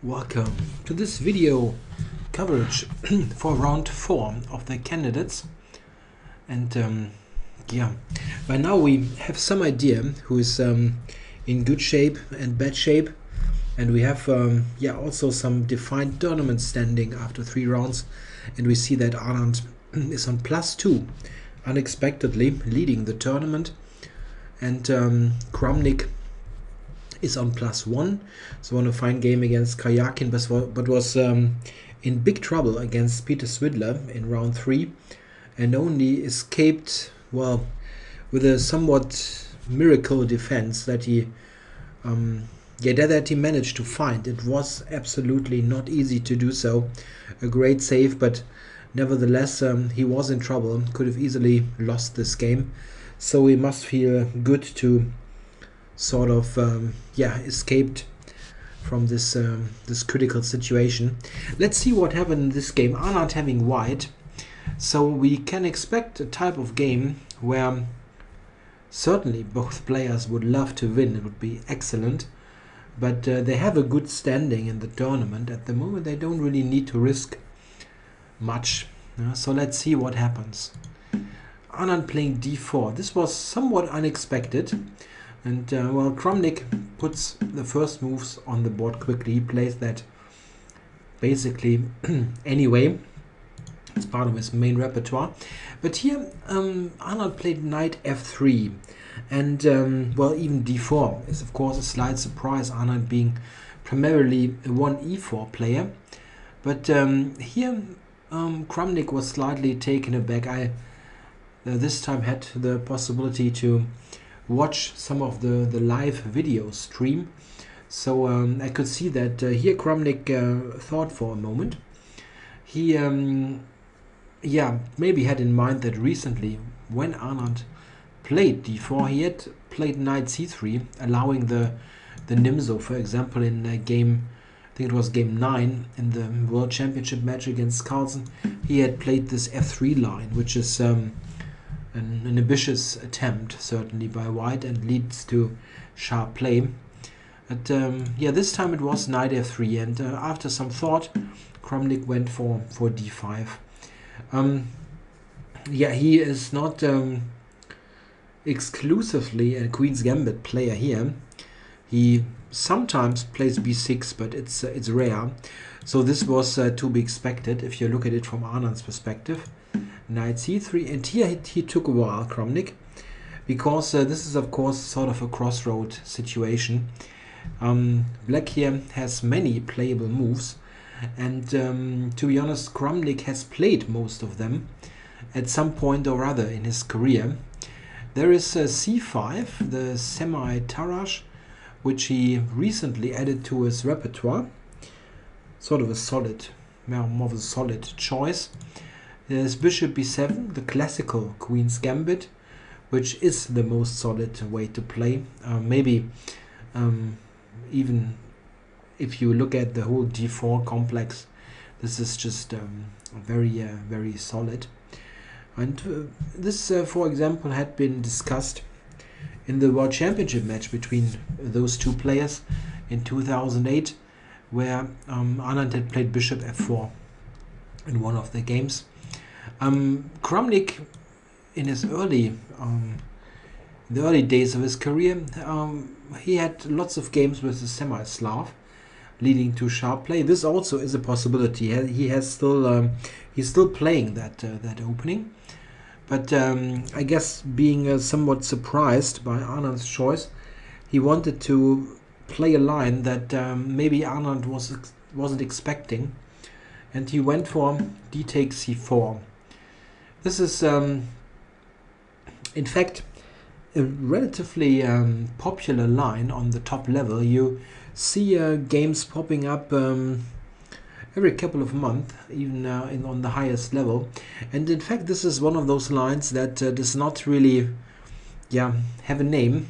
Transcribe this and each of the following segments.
Welcome to this video coverage for round 4 of the candidates. And by now we have some idea who is in good shape and bad shape, and we have also some defined tournament standing after 3 rounds, and we see that Anand is on +2, unexpectedly leading the tournament, and Kramnik is on +1, so won a fine game against Kayakin, but was in big trouble against Peter Swidler in round 3, and only escaped, well, with a somewhat miracle defense that he managed to find. It was absolutely not easy to do so. A great save, but nevertheless he was in trouble, could have easily lost this game. So we must feel good to sort of escaped from this this critical situation. Let's see what happened in this game. Anand having white, so we can expect a type of game where certainly both players would love to win. It would be excellent, but they have a good standing in the tournament at the moment. They don't really need to risk much, so let's see what happens. Anand playing d4. This was somewhat unexpected. And well, Kramnik puts the first moves on the board quickly. He plays that basically anyway. It's part of his main repertoire. But here Anand played knight f3. And well, even d4 is of course a slight surprise, Anand being primarily a 1e4 player. But here Kramnik was slightly taken aback. I this time had the possibility to watch some of the live video stream, so I could see that here Kramnik thought for a moment. He maybe had in mind that recently when Anand played d4 he had played knight c3, allowing the Nimzo, for example, in game, I think it was game 9 in the World Championship match against Carlsen. He had played this f3 line, which is an ambitious attempt certainly by white and leads to sharp play. But this time it was knight f3, and after some thought Kramnik went for d5. He is not exclusively a Queen's Gambit player here. He sometimes plays b6, but it's rare, so this was to be expected if you look at it from Anand's perspective. Knight c3, and here he took a while, Kramnik, because this is of course sort of a crossroad situation. Black here has many playable moves, and to be honest, Kramnik has played most of them at some point or other in his career. There is c5, the semi-Tarrasch, which he recently added to his repertoire. Sort of a solid, more of a solid choice. There's bishop b7, the classical Queen's Gambit, which is the most solid way to play. Maybe even if you look at the whole d4 complex, this is just very solid. And this, for example, had been discussed in the World Championship match between those two players in 2008, where Anand had played bishop f4 in one of the games. Kramnik, in his the early days of his career, he had lots of games with the semi-Slav, leading to sharp play. This also is a possibility. He has still he's still playing that opening, but I guess being somewhat surprised by Anand's choice, he wanted to play a line that maybe Anand wasn't expecting, and he went for d takes c4. This is in fact a relatively popular line on the top level. You see games popping up every couple of months, even on the highest level. And in fact, this is one of those lines that does not really have a name.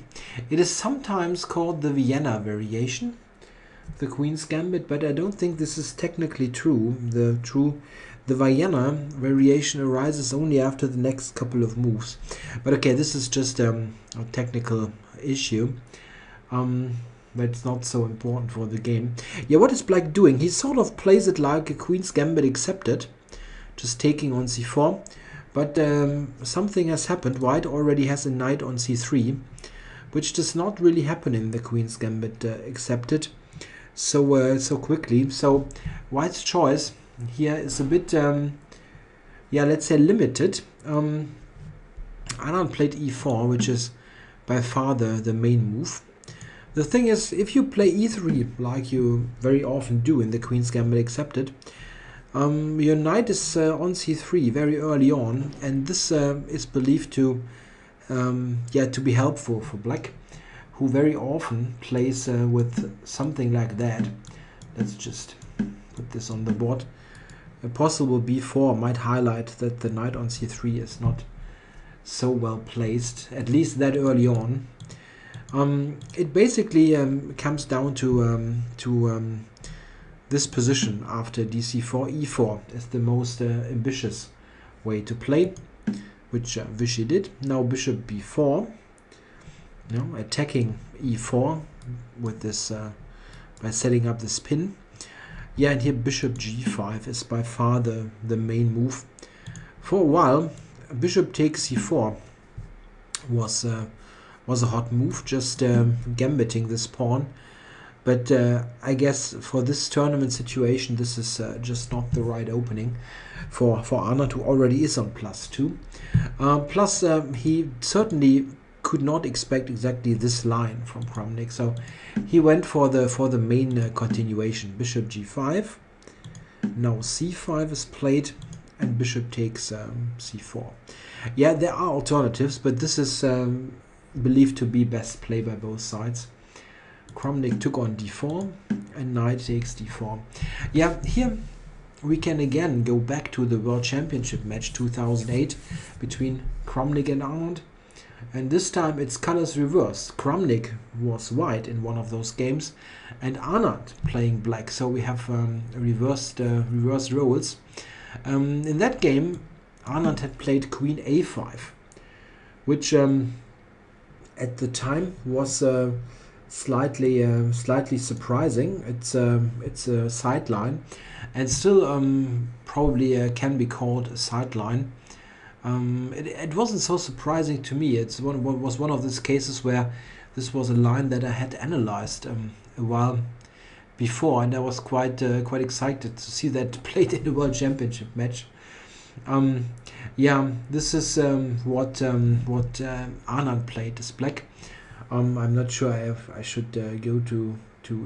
It is sometimes called the Vienna variation, the Queen's Gambit, but I don't think this is technically true. The Vienna variation arises only after the next couple of moves. But okay, this is just a technical issue. That's not so important for the game. Yeah, what is black doing? He sort of plays it like a queen's gambit accepted, just taking on c4. But something has happened. White already has a knight on c3, which does not really happen in the queen's gambit accepted so quickly. So white's choice here is a bit, yeah, let's say limited. Anand played e4, which is by far the main move. The thing is, if you play e3, like you very often do in the queen's gambit accepted, your knight is on c3 very early on, and this is believed to to be helpful for black, who very often plays with something like that. Let's just put this on the board. A possible b4 might highlight that the knight on c3 is not so well placed, at least that early on. It basically comes down to this position after dc4. e4 is the most ambitious way to play, which Vichy did. Now bishop b4, attacking e4 with this by setting up this pin. Yeah, and here bishop g5 is by far the main move. For a while, bishop takes c4 was a hot move, just gambiting this pawn. But I guess for this tournament situation, this is just not the right opening for Anand, who already is on +2. Plus, he certainly could not expect exactly this line from Kramnik, so he went for the main continuation. Bishop g5. Now c5 is played, and bishop takes c4. Yeah, there are alternatives, but this is believed to be best play by both sides. Kramnik took on d4, and knight takes d4. Yeah, here we can again go back to the World Championship match 2008 between Kramnik and Anand. And this time it's colors reversed. Kramnik was white in one of those games, and Anand playing black. So we have reversed roles. In that game, Anand had played queen a5, which at the time was slightly surprising. It's a sideline, and still probably can be called a sideline. It wasn't so surprising to me. It was one of those cases where this was a line that I had analyzed a while before, and I was quite excited to see that played in the World Championship match. Yeah, this is what Anand played as black. I'm not sure if I should go to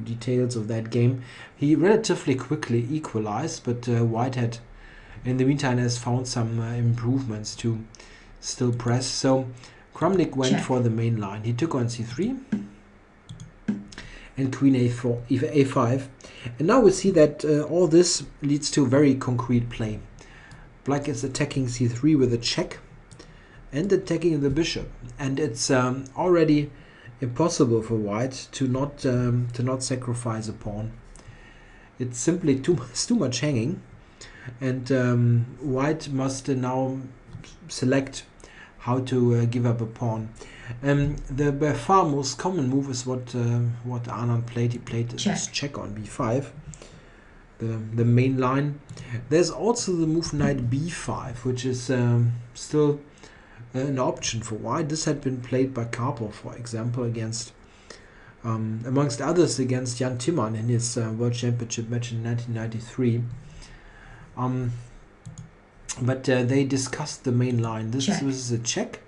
details of that game. He relatively quickly equalized, but white had in the meantime has found some improvements to still press. So Kramnik went for the main line. He took on c3 and queen a4, a5. And now we see that all this leads to very concrete play. Black is attacking c3 with a check and attacking the bishop. And it's already impossible for white to not sacrifice a pawn. It's simply too much hanging. And white must now select how to give up a pawn. The by far most common move is what Anand played. He played this check on b5, the main line. There's also the move knight b5, which is still an option for white. This had been played by Karpov, for example, against amongst others against Jan Timman in his World Championship match in 1993. But they discussed the main line. This is a check.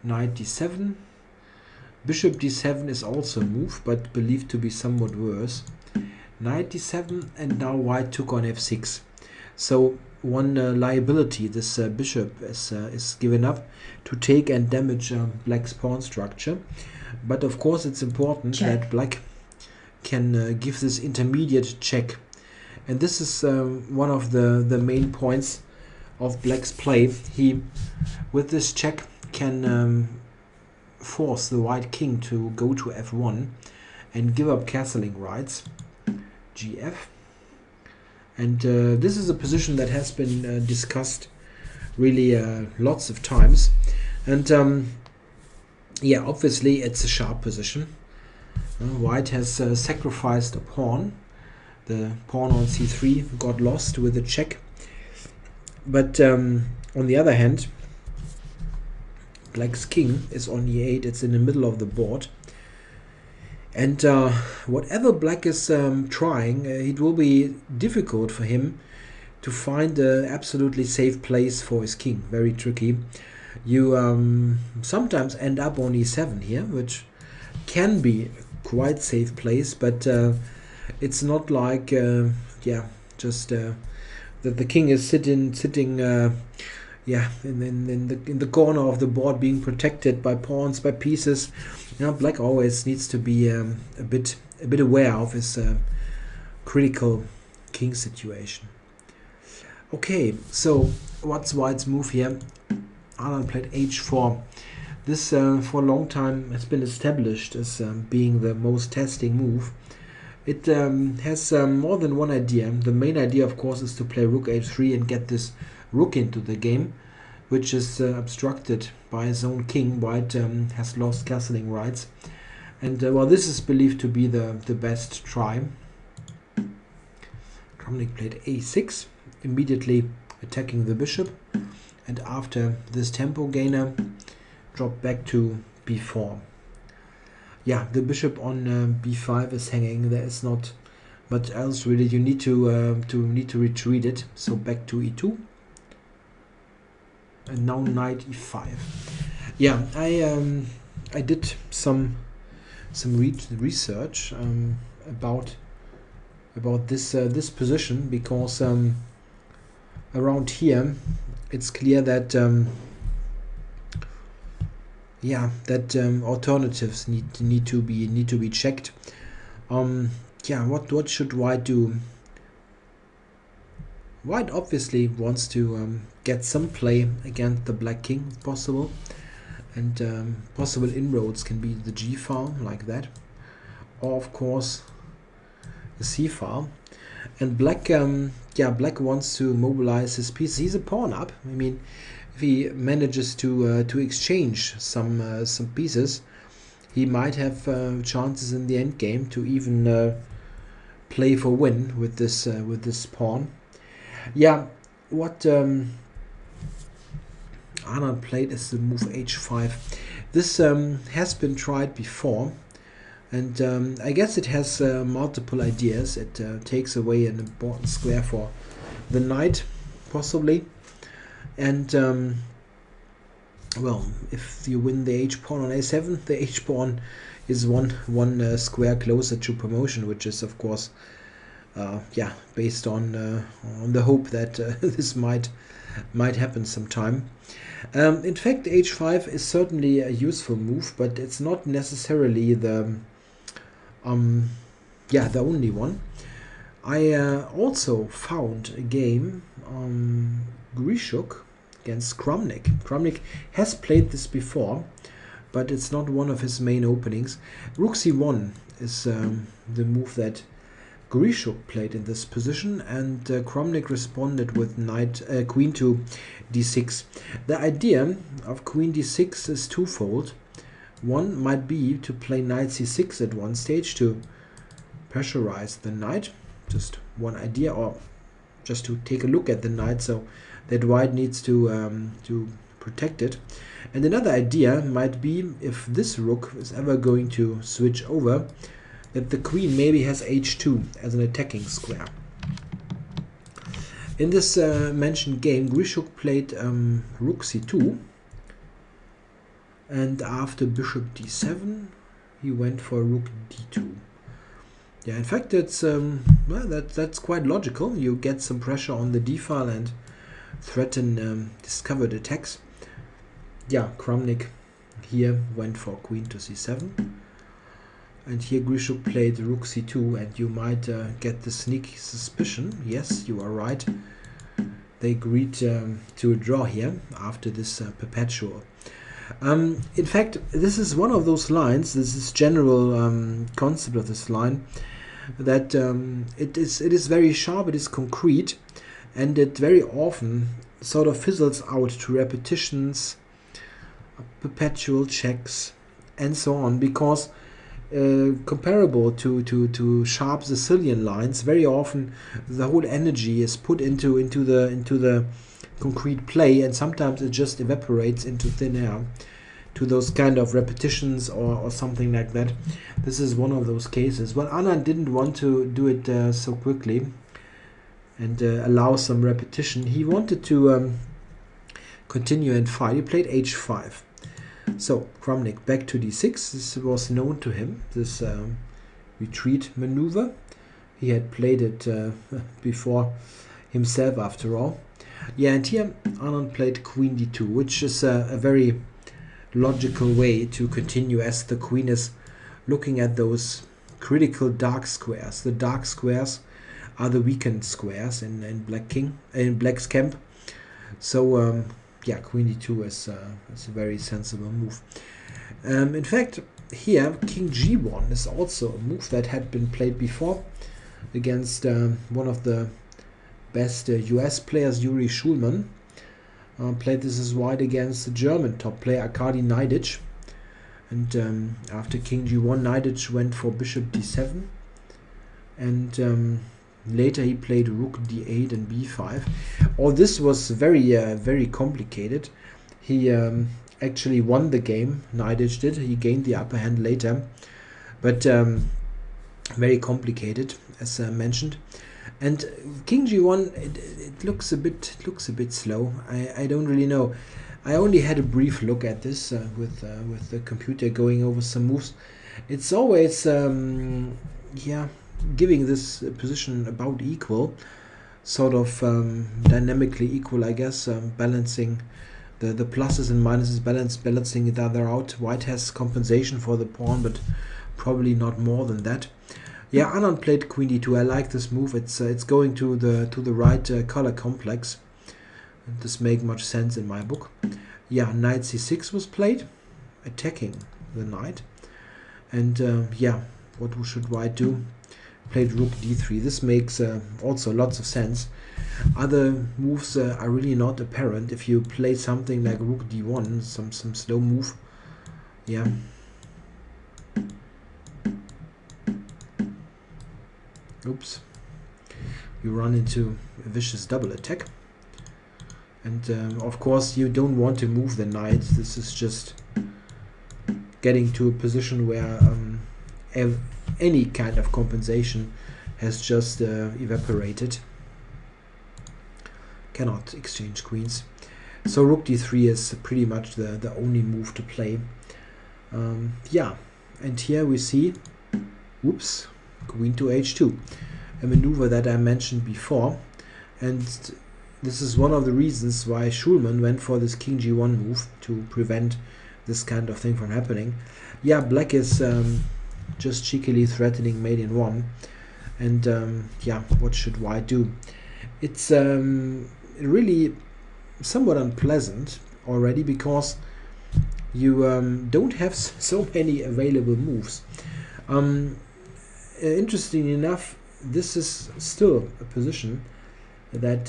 Knight d7. Bishop d7 is also a move, but believed to be somewhat worse. Knight d7, and now white took on f6. So one liability, this bishop is given up to take and damage black's pawn structure. But of course it's important that black can give this intermediate check. And this is one of the main points of black's play. He, with this check, can force the white king to go to f1 and give up castling rights. gf. And this is a position that has been discussed really lots of times. And yeah, obviously it's a sharp position. White has sacrificed a pawn. The pawn on c3 got lost with a check. But on the other hand, Black's king is on e8. It's in the middle of the board. And whatever Black is trying, it will be difficult for him to find an absolutely safe place for his king. Very tricky. You sometimes end up on e7 here, which can be a quite safe place, but it's not like just that the king is sitting in the corner of the board, being protected by pawns, by pieces. Black always needs to be a bit aware of his critical king situation. Okay, so what's White's move here? Anand played h4. This for a long time has been established as being the most testing move. It has more than one idea. The main idea, of course, is to play rook h3 and get this rook into the game, which is obstructed by his own king. White has lost castling rights. And well, this is believed to be the best try. Kramnik played a6, immediately attacking the bishop. And after this tempo gainer, drop back to b4. Yeah, the bishop on b5 is hanging. There is not much else really. You need to retreat it. So back to e2. And now knight e5. Yeah, I did some research about this position, because around here it's clear that alternatives need to be checked. What should White do? White obviously wants to get some play against the Black king if possible, and possible inroads can be the g file like that, or of course the c file. And Black Black wants to mobilize his pieces. He's a pawn up. I mean, if he manages to exchange some pieces, he might have chances in the end game to even play for win with this pawn. Yeah, what Anand played is the move h5. This has been tried before, and I guess it has multiple ideas. It takes away an important square for the knight, possibly. And well, if you win the h-pawn on a7, the h-pawn is one square closer to promotion, which is of course based on the hope that this might happen sometime. In fact, h5 is certainly a useful move, but it's not necessarily the only one. I also found a game, Grishuk against Kramnik. Kramnik has played this before, but it's not one of his main openings. Rook c1 is the move that Grishuk played in this position, and Kramnik responded with queen to d6. The idea of queen d6 is twofold. One might be to play knight c6 at one stage to pressurize the knight, just one idea, or just to take a look at the knight so that White needs to protect it. And another idea might be, if this rook is ever going to switch over, that the queen maybe has h2 as an attacking square. In this mentioned game, Grishuk played rook c2, and after bishop d7 he went for rook d2. Yeah, in fact, it's that's quite logical. You get some pressure on the d file and threaten discovered attacks. Yeah, Kramnik here went for queen to c7, and here Grishuk played rook c2, and you might get the sneaky suspicion. Yes, you are right. They agreed to a draw here after this perpetual. In fact, this is one of those lines. This is general concept of this line, that it is very sharp, it is concrete, and it very often sort of fizzles out to repetitions, perpetual checks, and so on, because comparable to sharp Sicilian lines. Very often the whole energy is put into the concrete play, and sometimes it just evaporates into thin air to those kind of repetitions or something like that. This is one of those cases. Well, Anand didn't want to do it so quickly and allow some repetition. He wanted to continue and fight. He played h5. So Kramnik back to d6. This was known to him, this retreat maneuver. He had played it before himself, after all. Yeah, and here Anand played queen d2, which is a very logical way to continue, as the queen is looking at those critical dark squares. The dark squares are the weakened squares in Black's camp. So yeah, queen d2 is a very sensible move. In fact, here king g1 is also a move that had been played before against one of the best US players, Yuri Schulman. Played this as white against the German top player Arkady Neidich, and after king g1, Neidich went for bishop d7, and later he played rook d8 and b5. All this was very complicated. He actually won the game, Neidich did. He gained the upper hand later, but very complicated, as mentioned. And king g1, it looks a bit slow. I don't really know. I only had a brief look at this with the computer going over some moves. It's always yeah, giving this position about equal, sort of dynamically equal, I guess, balancing the pluses and minuses, balancing each other out. White has compensation for the pawn, but probably not more than that. Yeah, Anand played queen d2. I like this move. It's going to the right color complex. This makes much sense in my book. Yeah, knight c6 was played, attacking the knight. And yeah, what should white do? Played rook d3. This makes also lots of sense. Other moves are really not apparent. If you play something like rook d1, some slow move, yeah. Oops, you run into a vicious double attack, and of course you don't want to move the knight. This is just getting to a position where any kind of compensation has just evaporated. Cannot exchange queens, so rook d3 is pretty much the only move to play. Yeah, and here we see, whoops, queen to h2, a maneuver that I mentioned before, and this is one of the reasons why Schulman went for this king g1 move, to prevent this kind of thing from happening. Yeah, black is just cheekily threatening mate in 1, and yeah, what should white do? It's really somewhat unpleasant already, because you don't have so many available moves. Interesting enough, this is still a position that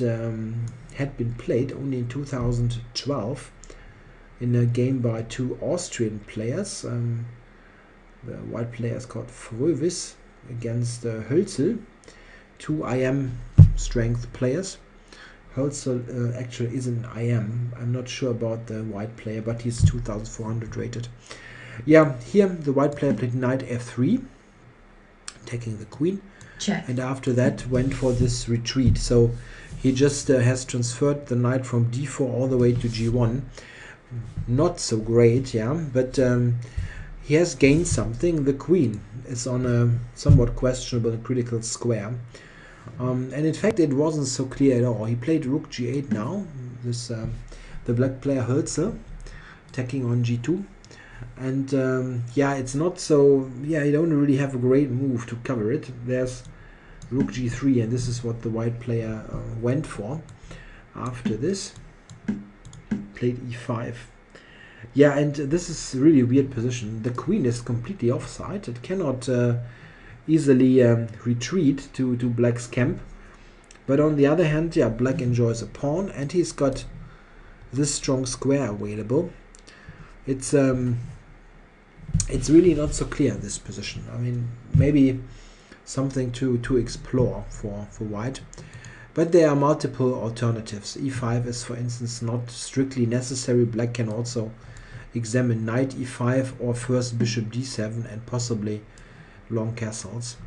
had been played only in 2012 in a game by two Austrian players. The white player is called Frövis against Hölzel, two IM strength players. Hölzel actually is an IM. I'm not sure about the white player, but he's 2400 rated. Yeah, here the white player played knight f3, taking the queen. Check. And after that went for this retreat. So he just has transferred the knight from d4 all the way to g1. Not so great, yeah, but he has gained something. The queen is on a somewhat questionable and critical square. And in fact it wasn't so clear at all. He played rook g8 now. This the black player Hölzel attacking on g2. And yeah, it's not so, yeah, you don't really have a great move to cover it. There's rook g3, and this is what the white player went for. After this, played e5. Yeah, and this is a really weird position. The queen is completely offside. It cannot easily retreat to black's camp. But on the other hand, yeah, black enjoys a pawn, and he's got this strong square available. It's it's really not so clear, this position. I mean, maybe something to explore for white. But there are multiple alternatives. e5 is, for instance, not strictly necessary. Black can also examine knight e5 or first bishop d7 and possibly long castles.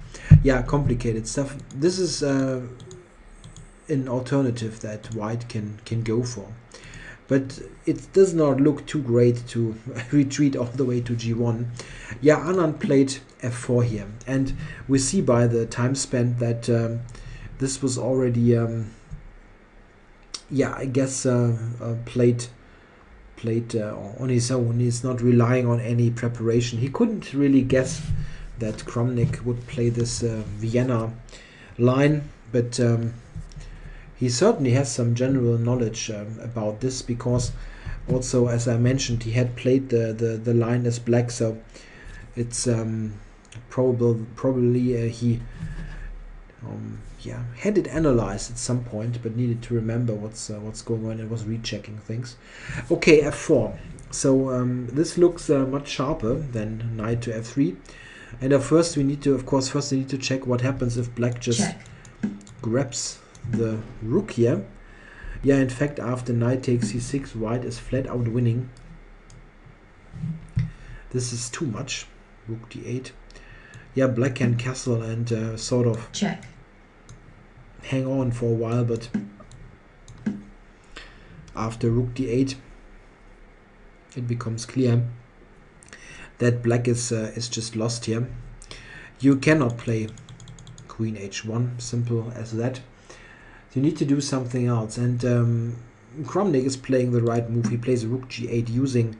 Yeah, complicated stuff. This is an alternative that white can go for. But it does not look too great to retreat all the way to g1. Yeah, Anand played f4 here. And we see by the time spent that this was already, yeah, I guess played on his own. He's not relying on any preparation. He couldn't really guess that Kramnik would play this Vienna line, but he certainly has some general knowledge about this, because also, as I mentioned, he had played the line as black, so it's probably he yeah, had it analyzed at some point, but needed to remember what's going on and was rechecking things. Okay, f4. So this looks much sharper than knight to f3. And first we need to check what happens if black just grabs the rook here. Yeah, in fact, after knight takes c6, white is flat out winning. This is too much. Rook d8. Yeah, black can castle and sort of hang on for a while, but after rook d8, it becomes clear that black is just lost here. You cannot play queen h1, simple as that. You need to do something else, and Kramnik is playing the right move. He plays rook g8 using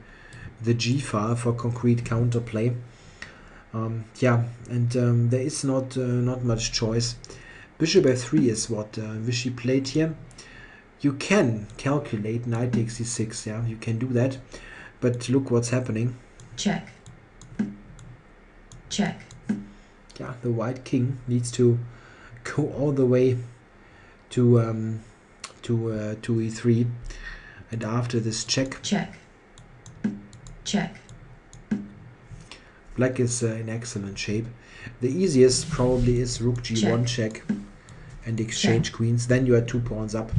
the g file for concrete counterplay. Yeah, and there is not much choice. Bishop f3 is what Vichy played here. You can calculate knight takes c6, yeah, you can do that, but look what's happening. Check. Yeah, the white king needs to go all the way to e3, and after this check, black is in excellent shape. The easiest probably is rook g1 check and exchange queens. Then you are 2 pawns up,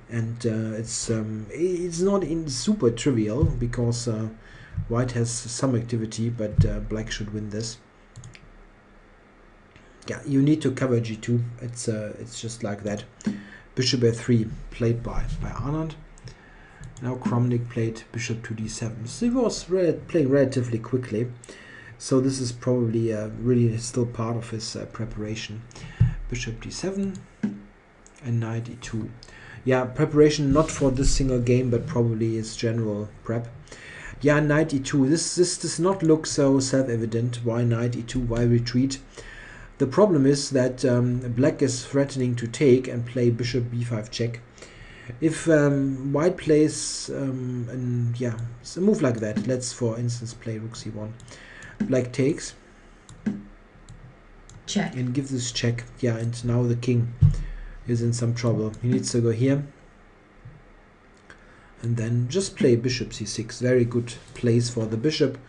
and it's not super trivial, because white has some activity, but black should win this. Yeah, you need to cover g2. It's just like that. Bishop f3 played by Anand. Now Kramnik played bishop to d7. So he was playing relatively quickly. So this is probably really still part of his preparation. Bishop d7 and knight e2. Yeah, preparation not for this single game, but probably his general prep. Yeah, knight e2. This does not look so self-evident. Why knight e2? Why retreat? The problem is that black is threatening to take and play bishop b5 check. If white plays a move like that, let's for instance play rook c1. Black takes and gives this check. Yeah, and now the king is in some trouble. He needs to go here and then just play bishop c6. Very good place for the bishop,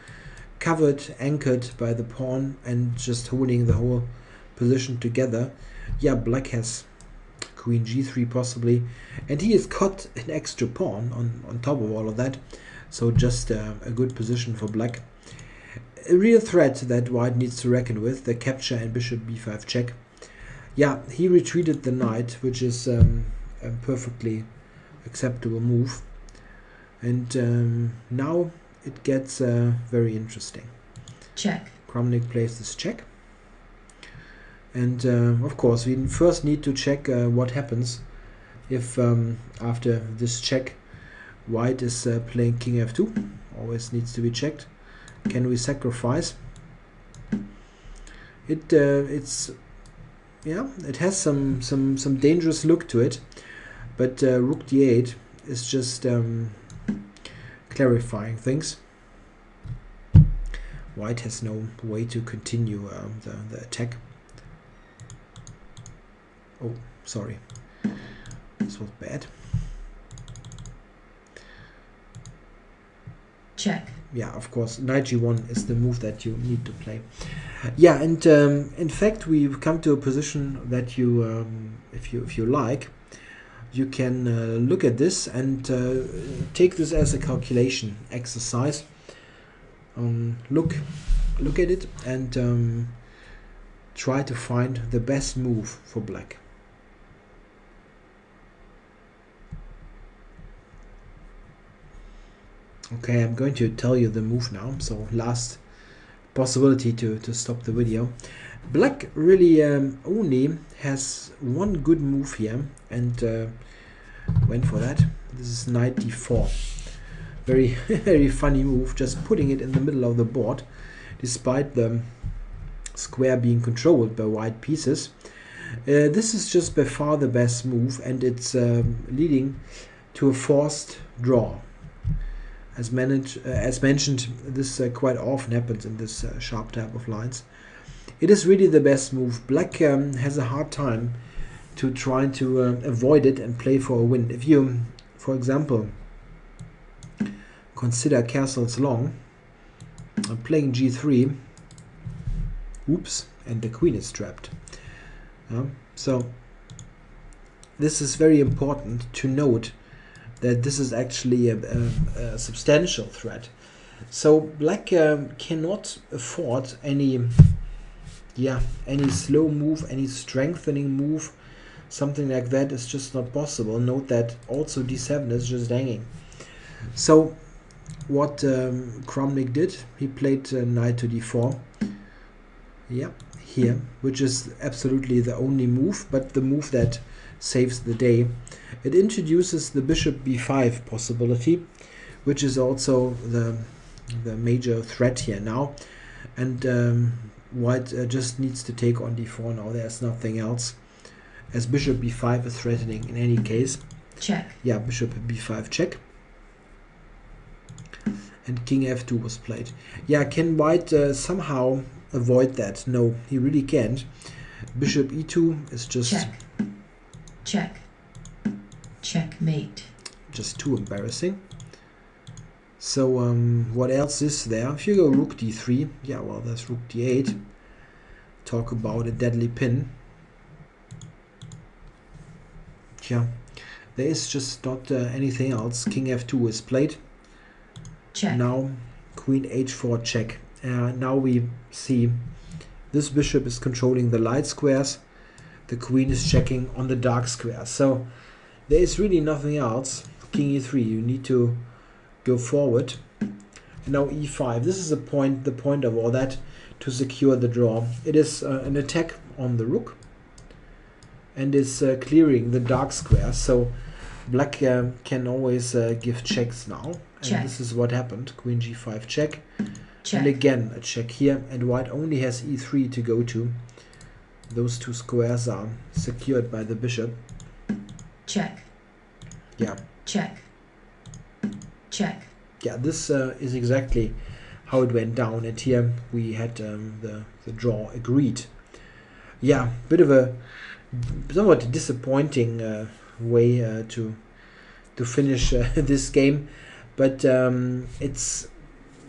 covered, anchored by the pawn, and just holding the whole position together. Yeah, black has queen g3 possibly, and he has got an extra pawn on top of all of that, so just a good position for black. A real threat that white needs to reckon with, the capture and bishop b5 check. Yeah, he retreated the knight, which is a perfectly acceptable move, and now it gets very interesting. Kramnik plays this check. And of course, we first need to check what happens if after this check, white is playing king f2. Always needs to be checked. Can we sacrifice? It has some dangerous look to it, but rook d8 is just clarifying things. White has no way to continue the attack. Oh, sorry. This was bad. yeah, of course, knight g1 is the move that you need to play. Yeah, and in fact, we've come to a position that you, if you like, you can look at this and take this as a calculation exercise. Look at it and try to find the best move for black. Okay, I'm going to tell you the move now, so last possibility to stop the video. Black really only has one good move here, and went for that. This is knight d4. Very very funny move, just putting it in the middle of the board, despite the square being controlled by white pieces. This is just by far the best move, and it's leading to a forced draw. As mentioned, this quite often happens in this sharp type of lines. It is really the best move. Black has a hard time to try to avoid it and play for a win. If you, for example, consider castles long, I'm playing g3, oops, and the queen is trapped. So this is very important to note, that this is actually a substantial threat. So black cannot afford any slow move, any strengthening move, something like that is just not possible. Note that also d7 is just hanging. So what Kramnik did, he played knight to d4. Yeah, here, which is absolutely the only move, but the move that saves the day. It introduces the bishop b5 possibility, which is also the major threat here now, and white just needs to take on d4 now. There's nothing else, as bishop b5 is threatening in any case. Check. Yeah, bishop b5 check, and king f2 was played. Yeah, can white somehow avoid that? No, he really can't. Bishop e2 is just check. Checkmate. Just too embarrassing. So what else is there? If you go rook d3, yeah, well, there's rook d8. Talk about a deadly pin. Yeah, there is just not anything else. King f2 is played. Check. Now queen h4 check. Now we see this bishop is controlling the light squares. The queen is checking on the dark squares. So there is really nothing else. King e3, you need to go forward. And now e5. This is the point of all that, to secure the draw. It is an attack on the rook, and is clearing the dark square. So black can always give checks now. Check. And this is what happened. Queen g5 check. Check. And again a check here, and white only has e3 to go to. Those two squares are secured by the bishop. Check. Yeah. Check. Check. Yeah, this is exactly how it went down, and here we had the draw agreed. Yeah, bit of a somewhat disappointing way to finish this game, but it's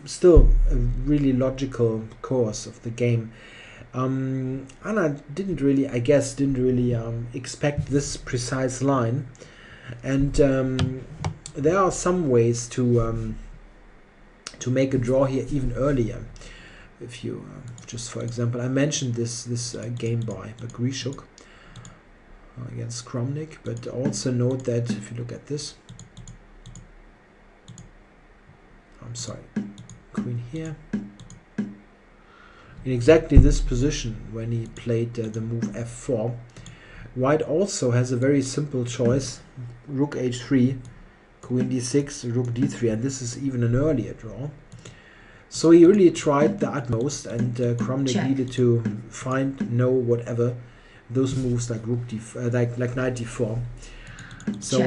still a really logical course of the game. Anand didn't really expect this precise line, and there are some ways to make a draw here even earlier. If you just, for example, I mentioned this game by Grishuk against Kramnik, but also note that if you look at this, I'm sorry, queen here. In exactly this position, when he played the move f4, white also has a very simple choice: rook h3, queen d6, rook d3, and this is even an earlier draw. So he really tried the utmost, and Kramnik needed to know whatever those moves like rook d, like knight d4. So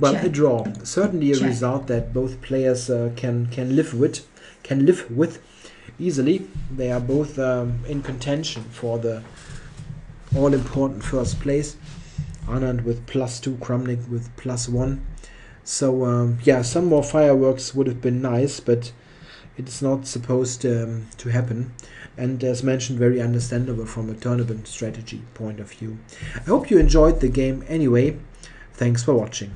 well, a draw, certainly a result that both players can live with easily. They are both in contention for the all-important first place. Anand with +2, Kramnik with +1. So yeah, some more fireworks would have been nice, but It's not supposed to happen, and as mentioned, very understandable from a tournament strategy point of view. I hope you enjoyed the game anyway. Thanks for watching.